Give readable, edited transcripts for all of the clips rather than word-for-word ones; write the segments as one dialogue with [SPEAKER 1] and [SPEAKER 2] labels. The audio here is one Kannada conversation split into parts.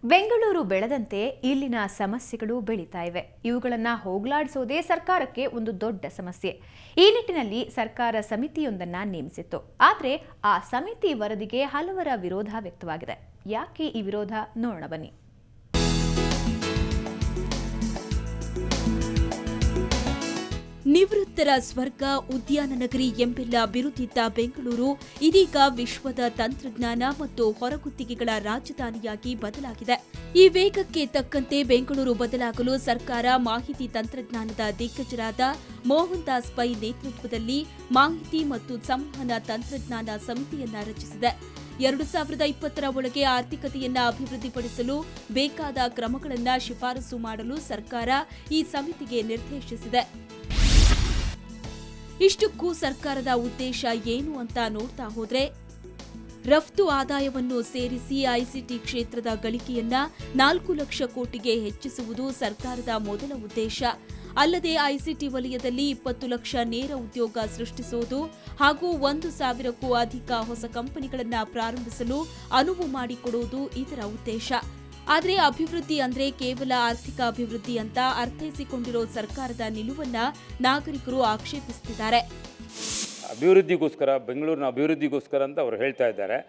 [SPEAKER 1] ಬೆಂಗಳೂರು ಬೆಳೆದಂತೆ ಇಲ್ಲಿನ ಸಮಸ್ಯೆಗಳು ಬೆಳೀತಾ ಇವೆ. ಇವುಗಳನ್ನು ಹೋಗಲಾಡಿಸೋದೇ ಸರ್ಕಾರಕ್ಕೆ ಒಂದು ದೊಡ್ಡ ಸಮಸ್ಯೆ. ಈ ನಿಟ್ಟಿನಲ್ಲಿ ಸರ್ಕಾರ ಸಮಿತಿಯೊಂದನ್ನು ನೇಮಿಸಿತ್ತು. ಆದರೆ ಆ ಸಮಿತಿ ವರದಿಗೆ ಹಲವರ ವಿರೋಧ ವ್ಯಕ್ತವಾಗಿದೆ. ಯಾಕೆ ಈ ವಿರೋಧ ನೋಡೋಣ ಬನ್ನಿ.
[SPEAKER 2] ನಿವೃತ್ತರ ಸ್ವರ್ಗ ಉದ್ಯಾನ ನಗರಿ ಎಂಬೆಲ್ಲ ಬಿರುದಿದ್ದ ಬೆಂಗಳೂರು ಇದೀಗ ವಿಶ್ವದ ತಂತ್ರಜ್ಞಾನ ಮತ್ತು ಹೊರಗುತ್ತಿಗೆಗಳ ರಾಜಧಾನಿಯಾಗಿ ಬದಲಾಗಿದೆ. ಈ ವೇಗಕ್ಕೆ ತಕ್ಕಂತೆ ಬೆಂಗಳೂರು ಬದಲಾಗಲು ಸರ್ಕಾರ ಮಾಹಿತಿ ತಂತ್ರಜ್ಞಾನದ ದಿಗ್ಗಜರಾದ ಮೋಹನ್ ದಾಸ್ ಪೈ ನೇತೃತ್ವದಲ್ಲಿ ಮಾಹಿತಿ ಮತ್ತು ಸಂವಹನ ತಂತ್ರಜ್ಞಾನ ಸಮಿತಿಯನ್ನ ರಚಿಸಿದೆ. 2020ರ ಒಳಗೆ ಆರ್ಥಿಕತೆಯನ್ನ ಅಭಿವೃದ್ಧಿಪಡಿಸಲು ಬೇಕಾದ ಕ್ರಮಗಳನ್ನು ಶಿಫಾರಸು ಮಾಡಲು ಸರ್ಕಾರ ಈ ಸಮಿತಿಗೆ ನಿರ್ದೇಶಿಸಿದೆ. ಇಷ್ಟಕ್ಕೂ ಸರ್ಕಾರದ ಉದ್ದೇಶ ಏನು ಅಂತ ನೋಡ್ತಾ ಹೋದ್ರೆ, ರಫ್ತು ಆದಾಯವನ್ನು ಸೇರಿಸಿ ಐಸಿಟಿ ಕ್ಷೇತ್ರದ ಗಳಿಕೆಯನ್ನ 4 ಲಕ್ಷ ಕೋಟಿಗೆ ಹೆಚ್ಚಿಸುವುದು ಸರ್ಕಾರದ ಮೊದಲ ಉದ್ದೇಶ. ಅಲ್ಲದೆ ಐಸಿಟಿ ವಲಯದಲ್ಲಿ 20 ಲಕ್ಷ ನೇರ ಉದ್ಯೋಗ ಸೃಷ್ಟಿಸುವುದು ಹಾಗೂ 1,000ಕ್ಕೂ ಅಧಿಕ ಹೊಸ ಕಂಪನಿಗಳನ್ನು ಪ್ರಾರಂಭಿಸಲು ಅನುವು ಮಾಡಿಕೊಡುವುದು ಇದರ ಉದ್ದೇಶ. ಆದರೆ ಅಭಿವೃದ್ಧಿ ಅಂದ್ರೆ ಕೇವಲ ಆರ್ಥಿಕ ಅಭಿವೃದ್ಧಿ ಅಂತ ಅರ್ಥೈಸಿಕೊಂಡಿರೋ ಸರ್ಕಾರದ ನಿಲುವನ್ನ ನಾಗರಿಕರು ಆಕ್ಷೇಪಿಸುತ್ತಿದ್ದಾರೆ.
[SPEAKER 3] ಅಭಿವೃದ್ಧಿಗೋಸ್ಕರ, ಬೆಂಗಳೂರಿನ ಅಭಿವೃದ್ಧಿಗೋಸ್ಕರ ಅಂತ ಅವರು ಹೇಳ್ತಾ ಇದ್ದಾರೆ.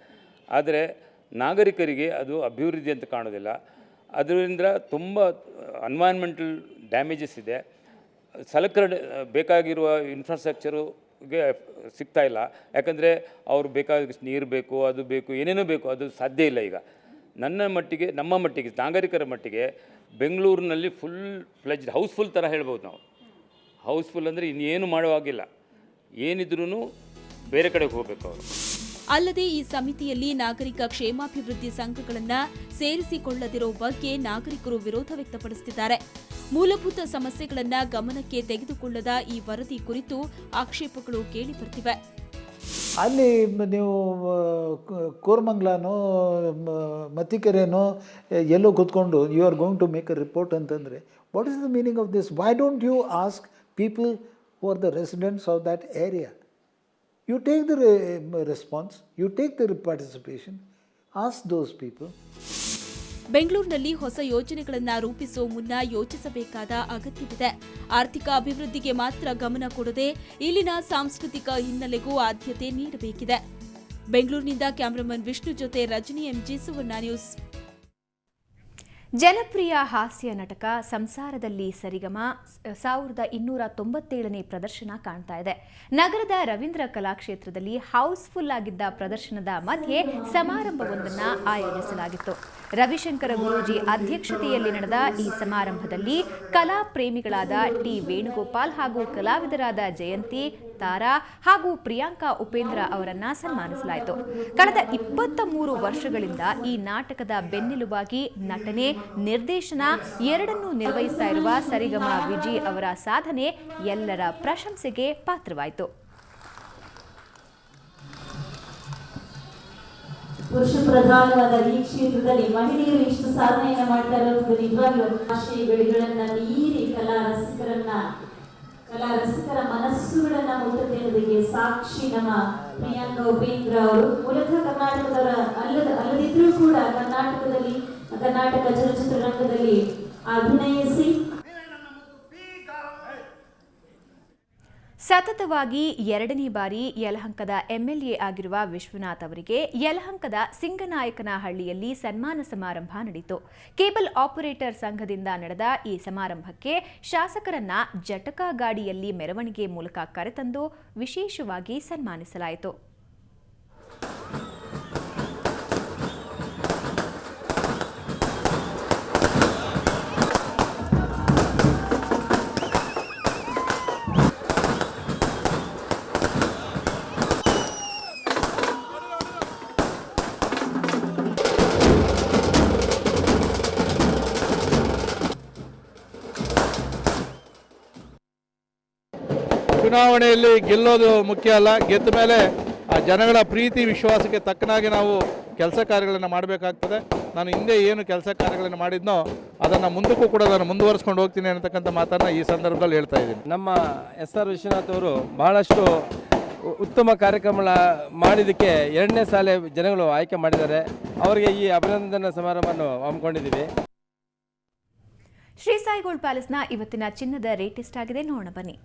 [SPEAKER 3] ಆದರೆ ನಾಗರಿಕರಿಗೆ ಅದು ಅಭಿವೃದ್ಧಿ ಅಂತ ಕಾಣೋದಿಲ್ಲ. ಅದರಿಂದ ತುಂಬ ಎನ್ವೈರ್ನ್ಮೆಂಟಲ್ ಡ್ಯಾಮೇಜಸ್ ಇದೆ. ಸಲಕರಣೆ ಬೇಕಾಗಿರುವ ಇನ್ಫ್ರಾಸ್ಟ್ರಕ್ಚರುಗೆ ಸಿಗ್ತಾ ಇಲ್ಲ. ಯಾಕಂದರೆ ಅವರು ಬೇಕಾದಷ್ಟು ನೀರು ಬೇಕು, ಅದು ಬೇಕು, ಏನೇನೋ ಬೇಕು, ಅದು ಸಾಧ್ಯ ಇಲ್ಲ. ಈಗ ನಮ್ಮ ಮಟ್ಟಿಗೆ ನಾಗರಿಕರ ಮಟ್ಟಿಗೆ ಬೆಂಗಳೂರಿನಲ್ಲಿ ಫುಲ್ ಫ್ಲೆಜ್ಡ್ ಹೌಸ್ಫುಲ್ ಥರ ಹೇಳ್ಬೋದು ನಾವು. ಹೌಸ್ಫುಲ್ ಅಂದರೆ ಇನ್ನೇನು ಮಾಡುವಾಗಿಲ್ಲ, ಏನಿದ್ರೂ ಬೇರೆ ಕಡೆಗೆ ಹೋಗಬೇಕು ಅವರು.
[SPEAKER 2] ಅಲ್ಲದೆ ಈ ಸಮಿತಿಯಲ್ಲಿ ನಾಗರಿಕ ಕ್ಷೇಮಾಭಿವೃದ್ಧಿ ಸಂಘಗಳನ್ನು ಸೇರಿಸಿಕೊಳ್ಳದಿರೋ ಬಗ್ಗೆ ನಾಗರಿಕರು ವಿರೋಧ ವ್ಯಕ್ತಪಡಿಸುತ್ತಿದ್ದಾರೆ. ಮೂಲಭೂತ ಸಮಸ್ಯೆಗಳನ್ನು ಗಮನಕ್ಕೆ ತೆಗೆದುಕೊಳ್ಳದ ಈ ವರದಿ ಕುರಿತು ಆಕ್ಷೇಪಗಳು ಕೇಳಿಬರ್ತಿವೆ.
[SPEAKER 4] ಅಲ್ಲಿ ನೀವು ಕೋರಮಂಗ್ಲನೋ ಮತ್ತಿಕೆರೆನೋ ಎಲ್ಲೋ ಕೂತ್ಕೊಂಡು you are going to make a report ಅಂತಂದರೆ what is the meaning of this? Why don't you ask people who are the residents of that area? You take the response, you take the participation, ask those people.
[SPEAKER 2] ಬೆಂಗಳೂರಿನಲ್ಲಿ ಹೊಸ ಯೋಜನೆಗಳನ್ನು ರೂಪಿಸುವ ಮುನ್ನ ಯೋಚಿಸಬೇಕಾದ ಅಗತ್ಯವಿದೆ. ಆರ್ಥಿಕ ಅಭಿವೃದ್ಧಿಗೆ ಮಾತ್ರ ಗಮನ ಕೊಡದೆ ಇಲ್ಲಿನ ಸಾಂಸ್ಕೃತಿಕ ಹಿನ್ನೆಲೆಗೂ ಆದ್ಯತೆ ನೀಡಬೇಕಿದೆ. ಬೆಂಗಳೂರಿನಿಂದ ಕ್ಯಾಮರಾಮನ್ ವಿಷ್ಣು ಜೊತೆ ರಜನಿ ಎಂಜಿ, ಸುವರ್ಣ ನ್ಯೂಸ್.
[SPEAKER 1] ಜನಪ್ರಿಯ ಹಾಸ್ಯ ನಾಟಕ ಸಂಸಾರದಲ್ಲಿ ಸರಿಗಮ 1297ನೇ ಪ್ರದರ್ಶನ ಕಾಣ್ತಾ ಇದೆ. ನಗರದ ರವೀಂದ್ರ ಕಲಾಕ್ಷೇತ್ರದಲ್ಲಿ ಹೌಸ್ಫುಲ್ ಆಗಿದ್ದ ಪ್ರದರ್ಶನದ ಮಧ್ಯೆ ಸಮಾರಂಭವೊಂದನ್ನು ಆಯೋಜಿಸಲಾಗಿತ್ತು. ರವಿಶಂಕರ ಗುರೂಜಿ ಅಧ್ಯಕ್ಷತೆಯಲ್ಲಿ ನಡೆದ ಈ ಸಮಾರಂಭದಲ್ಲಿ ಕಲಾ ಪ್ರೇಮಿಗಳಾದ ಟಿ ವೇಣುಗೋಪಾಲ್ ಹಾಗೂ ಕಲಾವಿದರಾದ ಜಯಂತಿ, ತಾರಾ ಹಾಗೂ ಪ್ರಿಯಾಂಕಾ ಉಪೇಂದ್ರ ಅವರನ್ನ ಸನ್ಮಾನಿಸಲಾಯಿತು. ಕಳೆದ 23 ವರ್ಷಗಳಿಂದ ಈ ನಾಟಕದ ಬೆನ್ನೆಲುಬಾಗಿ ನಟನೆ, ನಿರ್ದೇಶನ ಎರಡನ್ನೂ ನಿರ್ವಹಿಸ್ತಾ ಇರುವ ಸರಿಗಮ ವಿಜಿ ಅವರ ಸಾಧನೆ ಎಲ್ಲರ ಪ್ರಶಂಸೆಗೆ ಪಾತ್ರವಾಯಿತು.
[SPEAKER 5] ಪುರುಷ ಪ್ರಧಾನವಾದ ಈ ಕ್ಷೇತ್ರದಲ್ಲಿ ಮಹಿಳೆಯರು ಇಷ್ಟು ಸಾಧನೆಯನ್ನ ಮಾಡ್ತಾ ಇರೋದು ನಿಜವಾಗ್ಲೂ ಆಶಯ ಬೆಳೆಗಳನ್ನ ಮೀರಿ ಕಲಾ ರಸಿಕರ ಮನಸ್ಸುಗಳನ್ನ ಮುಟ್ಟುತ್ತೆ ಅನ್ನೋದಕ್ಕೆ ಸಾಕ್ಷಿ ನಮ್ಮ ಪ್ರಿಯಾಂಕಾ ಉಪೇಂದ್ರ ಅವರು. ಮೂಲತಃ ಕರ್ನಾಟಕದವರ ಅಲ್ಲದಿದ್ರೂ ಕೂಡ ಕರ್ನಾಟಕ ಚಲನಚಿತ್ರರಂಗದಲ್ಲಿ ಅಭಿನಯಿಸಿ
[SPEAKER 1] ಸತತವಾಗಿ 2ನೇ ಬಾರಿ ಯಲಹಂಕದ ಎಂಎಲ್ಎ ಆಗಿರುವ ವಿಶ್ವನಾಥ್ ಅವರಿಗೆ ಯಲಹಂಕದ ಸಿಂಗನಾಯಕನಹಳ್ಳಿಯಲ್ಲಿ ಸನ್ಮಾನ ಸಮಾರಂಭ ನಡೆಯಿತು. ಕೇಬಲ್ ಆಪರೇಟರ್ ಸಂಘದಿಂದ ನಡೆದ ಈ ಸಮಾರಂಭಕ್ಕೆ ಶಾಸಕರನ್ನ ಜಟಕ ಗಾಡಿಯಲ್ಲಿ ಮೆರವಣಿಗೆ ಮೂಲಕ ಕರೆತಂದು ವಿಶೇಷವಾಗಿ ಸನ್ಮಾನಿಸಲಾಯಿತು.
[SPEAKER 6] ಚುನಾವಣೆಯಲ್ಲಿ ಗೆಲ್ಲೋದು ಮುಖ್ಯ ಅಲ್ಲ, ಗೆದ್ದ ಮೇಲೆ ಆ ಜನಗಳ ಪ್ರೀತಿ ವಿಶ್ವಾಸಕ್ಕೆ ತಕ್ಕನಾಗಿ ನಾವು ಕೆಲಸ ಕಾರ್ಯಗಳನ್ನು ಮಾಡಬೇಕಾಗ್ತದೆ. ನಾನು ಹಿಂದೆ ಏನು ಕೆಲಸ ಕಾರ್ಯಗಳನ್ನು ಮಾಡಿದ್ನೋ ಅದನ್ನು ಮುಂದಕ್ಕೂ ಕೂಡ ನಾನು ಮುಂದುವರಿಸ್ಕೊಂಡು ಹೋಗ್ತೀನಿ ಅನ್ನತಕ್ಕಂಥ ಮಾತನ್ನು ಈ ಸಂದರ್ಭದಲ್ಲಿ ಹೇಳ್ತಾ ಇದ್ದೀನಿ.
[SPEAKER 7] ನಮ್ಮ ಎಸ್ ಆರ್ ವಿಶ್ವನಾಥ್ ಅವರು ಬಹಳಷ್ಟು ಉತ್ತಮ ಕಾರ್ಯಕ್ರಮ ಮಾಡಿದ್ದಕ್ಕೆ 2ನೇ ಸಾಲೆ ಜನಗಳು ಆಯ್ಕೆ ಮಾಡಿದ್ದಾರೆ. ಅವರಿಗೆ ಈ ಅಭಿನಂದನಾ ಸಮಾರಂಭವನ್ನು ಹಮ್ಮಿಕೊಂಡಿದ್ದೀವಿ.
[SPEAKER 1] ಶ್ರೀ ಸಾಯಿ ಗೋಲ್ಡ್ ಪ್ಯಾಲೇಸ್ನ ಇವತ್ತಿನ ಚಿನ್ನದ ರೇಟ್ ಎಷ್ಟಾಗಿದೆ ನೋಡೋಣ ಬನ್ನಿ.